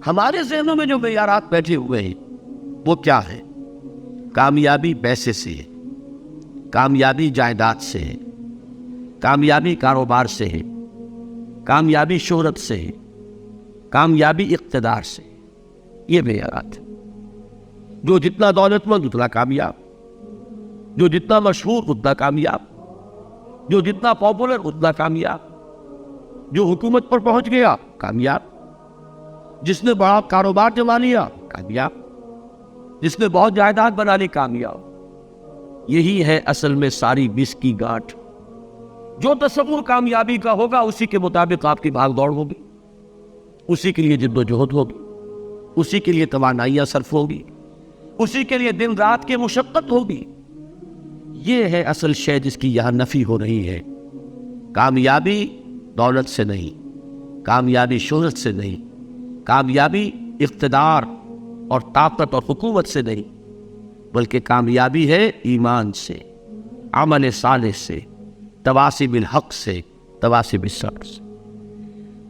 ہمارے ذہنوں میں جو معیارات بیٹھے ہوئے ہیں وہ کیا ہے؟ کامیابی پیسے سے ہے، کامیابی جائیداد سے ہے، کامیابی کاروبار سے ہے، کامیابی شہرت سے ہے، کامیابی اقتدار سے ہے۔ یہ معیارات ہیں۔ جو جتنا دولت مند اتنا کامیاب، جو جتنا مشہور اتنا کامیاب، جو جتنا پاپولر اتنا کامیاب، جو حکومت پر پہنچ گیا کامیاب، جس نے بڑا کاروبار جما لیا کامیاب، جس نے بہت جائیداد بنا لی کامیاب۔ یہی ہے اصل میں ساری بس کی گانٹھ۔ جو تصور کامیابی کا ہوگا اسی کے مطابق آپ کی بھاگ دوڑ ہوگی، اسی کے لیے جد و جہد ہوگی، اسی کے لیے توانائیاں صرف ہوگی، اسی کے لیے دن رات کی مشقت ہوگی۔ یہ ہے اصل شے جس کی یہاں نفی ہو رہی ہے۔ کامیابی دولت سے نہیں، کامیابی شہرت سے نہیں، کامیابی اقتدار اور طاقت اور حکومت سے نہیں، بلکہ کامیابی ہے ایمان سے، عمل صالح سے، تواصی بالحق سے، تواصی بالصبر سے۔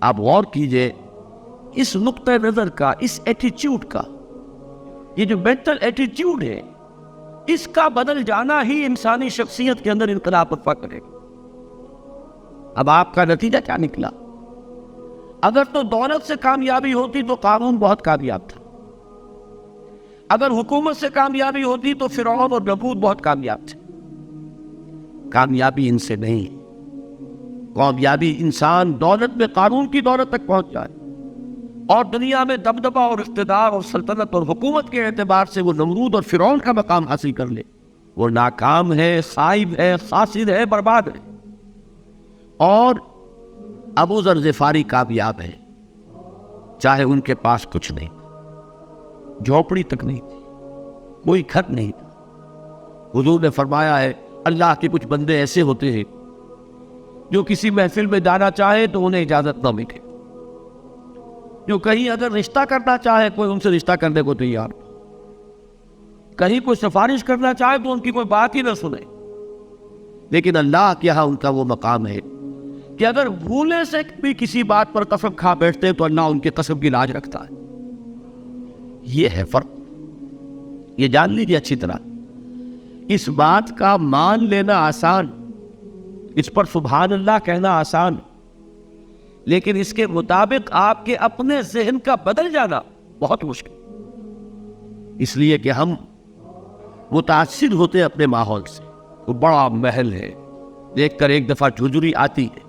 آپ غور کیجئے اس نقطہ نظر کا، اس ایٹیچیوڈ کا، یہ جو مینٹل ایٹیچیوڈ ہے، اس کا بدل جانا ہی انسانی شخصیت کے اندر انقلاب برپا کرے گا۔ اب آپ کا نتیجہ کیا نکلا؟ اگر تو دولت سے کامیابی ہوتی تو قارون بہت کامیاب تھا، اگر حکومت سے کامیابی ہوتی تو فرعون اور نمرود بہت کامیاب تھے۔ کامیابی ان سے نہیں، کامیابی انسان دولت میں قارون کی دولت تک پہنچ جائے اور دنیا میں دبدبہ اور اقتدار اور سلطنت اور حکومت کے اعتبار سے وہ نمرود اور فرعون کا مقام حاصل کر لے، وہ ناکام ہے، خائب ہے، خاسر ہے، برباد ہے۔ اور ابو ذر غفاری کامیاب ہے، چاہے ان کے پاس کچھ نہیں، جھوپڑی تک نہیں تھی، کوئی گھر نہیں تھا۔ حضور نے فرمایا ہے اللہ کے کچھ بندے ایسے ہوتے ہیں جو کسی محفل میں جانا چاہے تو انہیں اجازت نہ ملے، جو کہیں اگر رشتہ کرنا چاہے کوئی ان سے رشتہ کرنے کو تیار، کہیں کوئی سفارش کرنا چاہے تو ان کی کوئی بات ہی نہ سنے۔ لیکن اللہ کے یہاں ان کا وہ مقام ہے کہ اگر بھولے سے بھی کسی بات پر قسم کھا بیٹھتے تو اللہ ان کے قسم کی لاج رکھتا ہے۔ یہ ہے فرق، یہ جان لیجیے اچھی طرح۔ اس بات کا مان لینا آسان، اس پر سبحان اللہ کہنا آسان، لیکن اس کے مطابق آپ کے اپنے ذہن کا بدل جانا بہت مشکل، اس لیے کہ ہم متاثر ہوتے اپنے ماحول سے۔ وہ بڑا محل ہے، دیکھ کر ایک دفعہ جھجری آتی ہے،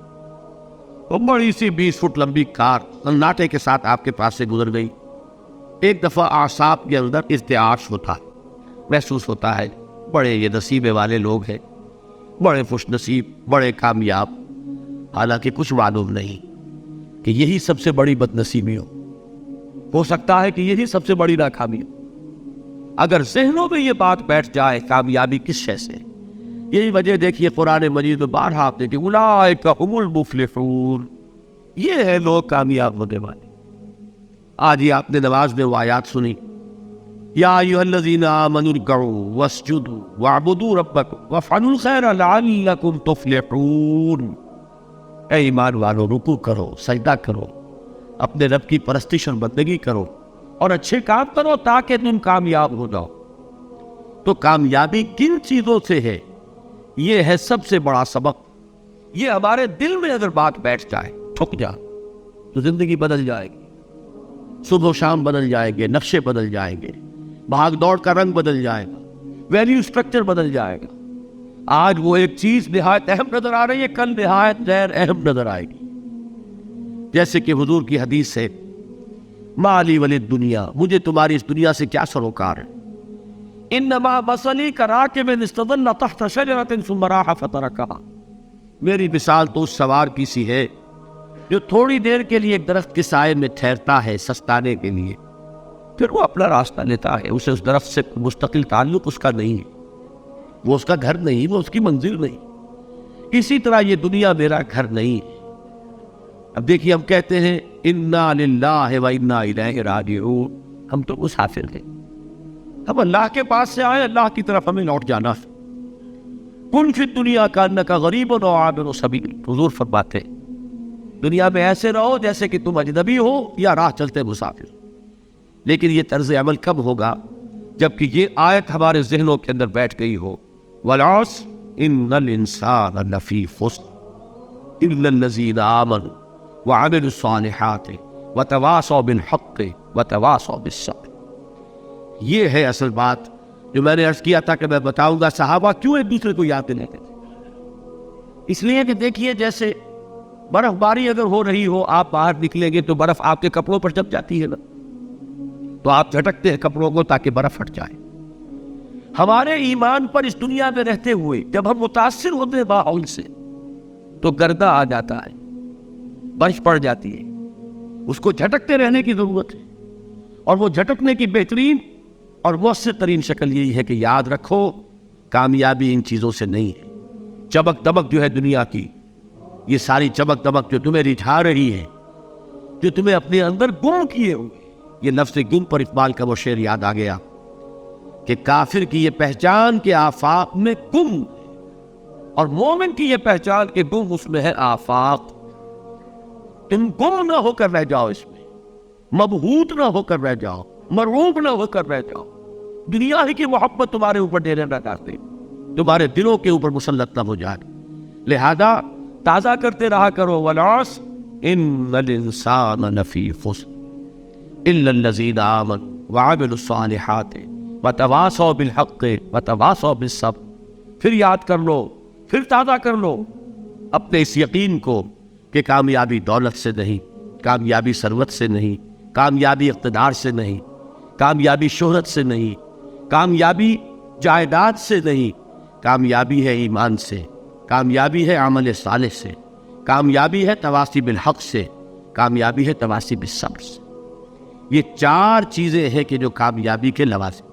وہ بڑی سی 20 فٹ لمبی کار سناٹے کے ساتھ آپ کے پاس سے گزر گئی۔ ایک دفعہ اعصاب کے اندر ارتعاش ہوتا ہے، محسوس ہوتا ہے بڑے یہ نصیبے والے لوگ ہیں، بڑے خوش نصیب، بڑے کامیاب، حالانکہ کچھ معلوم نہیں کہ یہی سب سے بڑی بد نصیبی ہو سکتا ہے کہ یہی سب سے بڑی ناکامی ہو۔ اگر ذہنوں میں یہ بات بیٹھ جائے کامیابی کس شے سے، یہی وجہ دیکھیے قرآن مجید میں بارہا آپ دیکھیں اولئک هم المفلحون، یہ ہے لوگ کامیاب ہونے والے۔ آج ہی آپ نے نماز میں وہ آیات سنی، یا ایھا الذین آمنوا ارکعوا واسجدوا واعبدوا ربکم وافعلوا الخیر لعلکم تفلحون۔ اے ایمان والو، رکوع کرو، سجدہ کرو، اپنے رب کی پرستش اور بندگی کرو اور اچھے کام کرو تاکہ تم کامیاب ہو جاؤ۔ تو کامیابی کن چیزوں سے ہے؟ یہ ہے سب سے بڑا سبق۔ یہ ہمارے دل میں اگر بات بیٹھ جائے، ٹھک جائے، تو زندگی بدل جائے گی، صبح و شام بدل جائے گے، نقشے بدل جائیں گے، بھاگ دوڑ کا رنگ بدل جائے گا، ویلیو سٹرکچر بدل جائے گا۔ آج وہ ایک چیز نہایت اہم نظر آ رہی ہے، کل نہایت غیر اہم نظر آئے گی۔ جیسے کہ حضور کی حدیث ہے مالی ولی دنیا، مجھے تمہاری اس دنیا سے کیا سروکار ہے؟ انما مثلی کراکب استظل تحت شجرۃ ثم راح فترکها، میری مثال تو اس سوار کی سی ہے جو تھوڑی دیر کے لیے ایک درخت کے سائے میں ٹھہرتا ہے سستانے کے لیے، پھر وہ اپنا راستہ لیتا ہے۔ اسے اس درخت سے مستقل تعلق اس کا نہیں ہے، وہ اس کا گھر نہیں، وہ اس کی منزل نہیں۔ اسی طرح یہ دنیا میرا گھر نہیں ہے۔ اب دیکھیے ہم کہتے ہیں انا للہ و انا الیہ راجعون، ہم تو مسافر ہیں، ہم اللہ کے پاس سے آئے، اللہ کی طرف ہمیں لوٹ جانا ہے۔ کن فی الدنیا کانک غریب و عابر سبیل، حضور فرماتے ہیں دنیا میں ایسے رہو جیسے کہ تم اجنبی ہو یا راہ چلتے مسافر. لیکن یہ طرز عمل کب ہوگا؟ جبکہ یہ آیت ہمارے ذہنوں کے اندر بیٹھ گئی ہو. والعصر ان الانسان لفی خسر الا الذین آمنوا وعملوا الصالحات وتواصوا بالحق وتواصوا بالصبر. یہ ہے اصل بات جو میں نے عرض کیا تھا کہ میں بتاؤں گا صحابہ کیوں ایک دوسرے کو یاد دلاتے تھے. اس لیے کہ دیکھیے جیسے برف باری اگر ہو رہی ہو، آپ باہر نکلیں گے تو برف آپ کے کپڑوں پر جم جاتی ہے نا، تو آپ جھٹکتے ہیں کپڑوں کو تاکہ برف ہٹ جائے. ہمارے ایمان پر اس دنیا میں رہتے ہوئے جب ہم متاثر ہوتے ہیں ماحول سے تو گردہ آ جاتا ہے، برف پڑ جاتی ہے. اس کو جھٹکتے رہنے کی ضرورت ہے، اور وہ جھٹکنے کی بہترین اور مؤثر ترین شکل یہی ہے کہ یاد رکھو کامیابی ان چیزوں سے نہیں ہے. چمک دمک جو ہے دنیا کی، یہ ساری چمک دمک جو تمہیں رجھا رہی ہے، جو تمہیں اپنے اندر گم کیے ہوئے، یہ لفظ گم پر اقبال کا وہ شعر یاد آ گیا کہ کافر کی یہ پہچان کے آفاق میں گم، اور مومن کی یہ پہچان کے گم اس میں ہے آفاق. تم گم نہ ہو کر رہ جاؤ، اس میں مبہوت نہ ہو کر رہ جاؤ، مرعوب نہ ہو کر رہ جاؤ. دنیا ہی کی محبت تمہارے اوپر ڈیرے نہ ڈالتے، تمہارے دلوں کے اوپر مسلط نہ ہو جائے. لہذا تازہ کرتے رہا کرو. والعصر ان الانسان لفی خسر الا الذین آمنوا وعملوا الصالحات وتواصوا بالحق وتواصوا بالصبر. پھر یاد کر لو، پھر تازہ کر لو اپنے اس یقین کو کہ کامیابی دولت سے نہیں، کامیابی ثروت سے نہیں، کامیابی اقتدار سے نہیں، کامیابی شہرت سے نہیں، کامیابی جائیداد سے نہیں، کامیابی ہے ایمان سے، کامیابی ہے عمل صالح سے، کامیابی ہے تواصی بالحق سے، کامیابی ہے تواصی بالصبر سے. یہ چار چیزیں ہیں کہ جو کامیابی کے لوازم.